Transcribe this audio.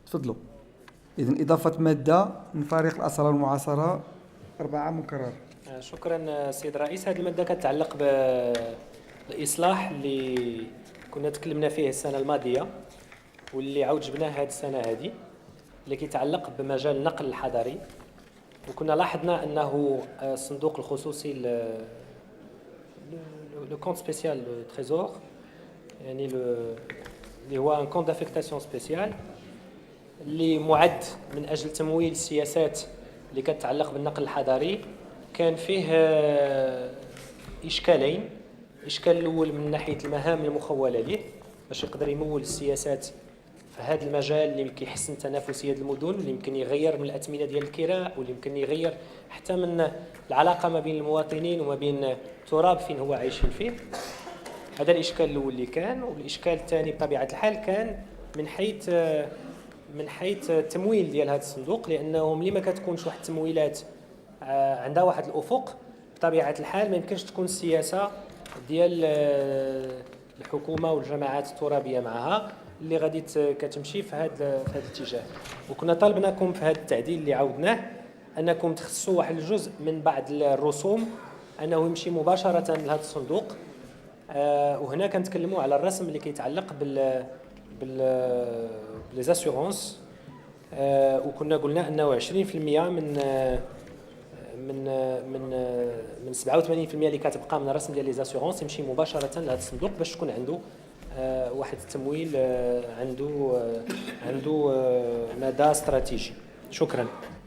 تفضلوا. إذن إضافة مادة من فريق الأصالة والمعاصرة 4 مكرر. شكرا سيد الرئيس. هذه المادة كتعلق بالإصلاح اللي كنا تكلمنا فيه السنة الماضية واللي عاود جبناه هذه السنة هذه، اللي كيتعلق بمجال النقل الحضري. وكنا لاحظنا أنه الصندوق الخصوصي لو كونت سبيسيال لو تريزور، يعني اللي هو ان كونت دافيكتاسيون سبيسيال اللي معد من أجل تمويل السياسات اللي كتعلق بالنقل الحضري، كان فيه إشكالين. الإشكال الأول من ناحية المهام المخولة ليه باش يقدر يمول السياسات في هذا المجال اللي كيحسن تنافسية المدن، اللي يمكن يغير من الأثمنة ديال الكراء، واللي يمكن يغير حتى من العلاقة ما بين المواطنين وما بين التراب فين هو عايشين فيه. هذا الإشكال الأول اللي كان. والإشكال الثاني بطبيعة الحال كان من حيث التمويل ديال هذا الصندوق، لأنه ملي ما كتكونش واحد التمويلات عندها واحد الأفق، بطبيعة الحال ما يمكنش تكون السياسة ديال الحكومة والجماعات الترابية معها اللي غادي كتمشي في هذا الاتجاه. وكنا طالبناكم في هذا التعديل اللي عاودناه أنكم تخصصوا واحد الجزء من بعض الرسوم أنه يمشي مباشرة لهذا الصندوق. وهنا كنتكلموا على الرسم اللي كيتعلق لي زاسيورونس. وكنا قلنا انه 20% من 87% اللي كتبقى من الرسم ديال لي زاسيورونس يمشي مباشره لهذا الصندوق باش تكون عنده واحد التمويل عنده مدى استراتيجي. شكرا.